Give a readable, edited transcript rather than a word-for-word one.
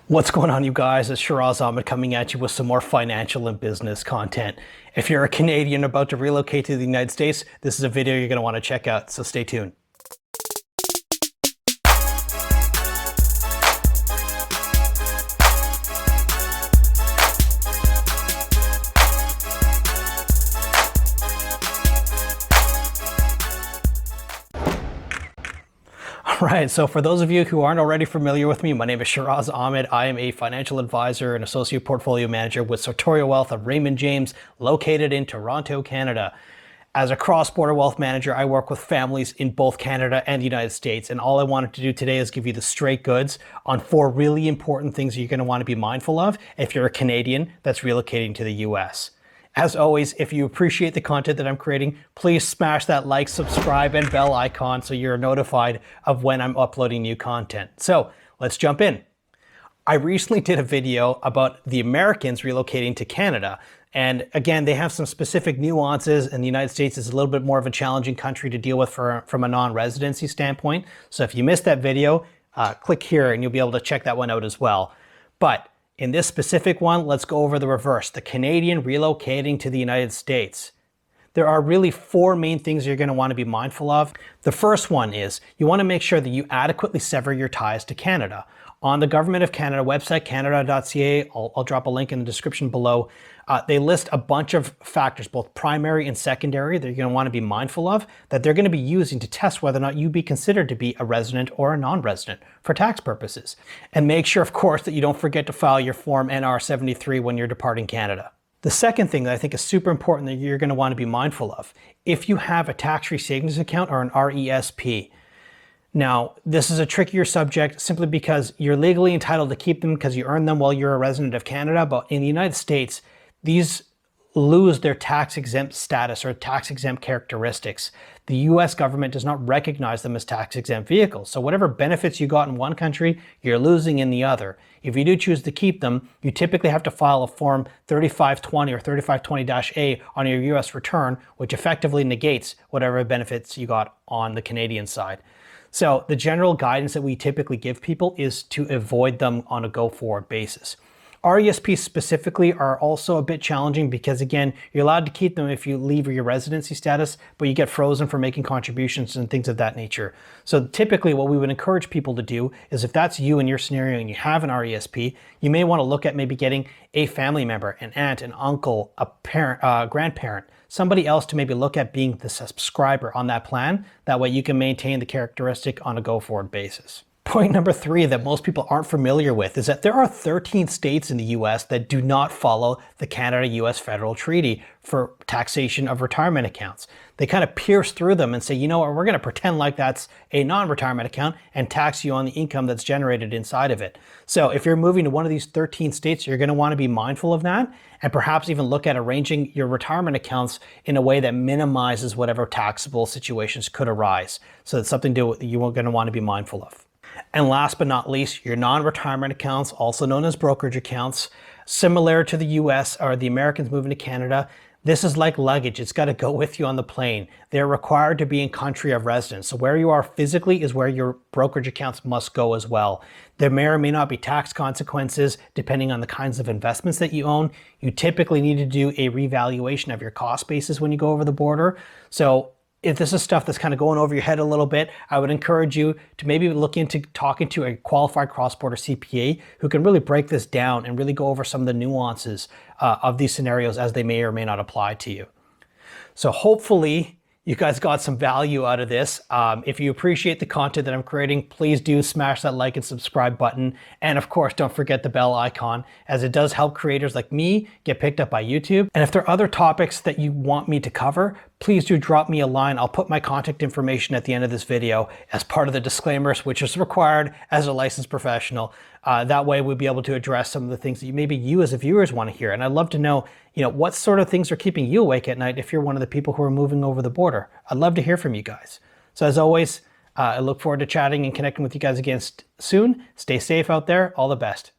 What's going on, you guys? It's Shiraz Ahmed coming at you with some more financial and business content. If you're a Canadian about to relocate to the United States, this is a video you're going to want to check out, so stay tuned. Right, so for those of you who aren't already familiar with me, my name is Shiraz Ahmed. I am a financial advisor and associate portfolio manager with Sartorial Wealth of Raymond James, located in Toronto, Canada. As a cross-border wealth manager, I work with families in both Canada and the United States, and all I wanted to do today is give you the straight goods on 4 really important things you're going to want to be mindful of if you're a Canadian that's relocating to the US. As always, if you appreciate the content that I'm creating, please smash that like, subscribe, and bell icon so you're notified of when I'm uploading new content. So let's jump in. I recently did a video about the Americans relocating to Canada. And again, they have some specific nuances, and the United States is a little bit more of a challenging country to deal with from a non-residency standpoint. So if you missed that video, click here and you'll be able to check that one out as well. But in this specific one, let's go over the reverse, the Canadian relocating to the United States. There are really 4 main things you're going to want to be mindful of. The first one is you want to make sure that you adequately sever your ties to Canada. On the Government of Canada website, canada.ca, I'll drop a link in the description below. They list a bunch of factors, both primary and secondary, that you're going to want to be mindful of, that they're going to be using to test whether or not you be considered to be a resident or a non-resident for tax purposes. And make sure, of course, that you don't forget to file your Form NR73 when you're departing Canada. The second thing that I think is super important that you're going to want to be mindful of, if you have a tax-free savings account or an RESP. Now, this is a trickier subject simply because you're legally entitled to keep them because you earned them while you're a resident of Canada, but in the United States, these lose their tax-exempt status or tax-exempt characteristics. The US government does not recognize them as tax-exempt vehicles. So whatever benefits you got in one country, you're losing in the other. If you do choose to keep them, you typically have to file a Form 3520 or 3520-A on your US return, which effectively negates whatever benefits you got on the Canadian side. So the general guidance that we typically give people is to avoid them on a go-forward basis. RESPs specifically are also a bit challenging because, again, you're allowed to keep them if you leave your residency status, but you get frozen for making contributions and things of that nature. So typically what we would encourage people to do is, if that's you in your scenario and you have an RESP, you may want to look at maybe getting a family member, an aunt, an uncle, a parent, grandparent, somebody else to maybe look at being the subscriber on that plan. That way you can maintain the characteristic on a go-forward basis. Point number 3 that most people aren't familiar with is that there are 13 states in the US that do not follow the Canada-US Federal Treaty for taxation of retirement accounts. They kind of pierce through them and say, you know what, we're going to pretend like that's a non-retirement account and tax you on the income that's generated inside of it. So if you're moving to one of these 13 states, you're going to want to be mindful of that and perhaps even look at arranging your retirement accounts in a way that minimizes whatever taxable situations could arise. So it's something you're going to want to be mindful of. And last but not least, your non-retirement accounts, also known as brokerage accounts, similar to the US or the Americans moving to Canada. This is like luggage. It's got to go with you on the plane. They're required to be in country of residence. So where you are physically is where your brokerage accounts must go as well. There may or may not be tax consequences depending on the kinds of investments that you own. You typically need to do a revaluation of your cost basis when you go over the border. So if this is stuff that's kind of going over your head a little bit, I would encourage you to maybe look into talking to a qualified cross-border CPA who can really break this down and really go over some of the nuances of these scenarios as they may or may not apply to you. So hopefully you guys got some value out of this. If you appreciate the content that I'm creating, please do smash that like and subscribe button. And of course, don't forget the bell icon, as it does help creators like me get picked up by YouTube. And if there are other topics that you want me to cover, please do drop me a line. I'll put my contact information at the end of this video as part of the disclaimers, which is required as a licensed professional. That way we'll be able to address some of the things that maybe you as a viewers want to hear. And I'd love to know, what sort of things are keeping you awake at night if you're one of the people who are moving over the border. I'd love to hear from you guys. So as always, I look forward to chatting and connecting with you guys again soon. Stay safe out there. All the best.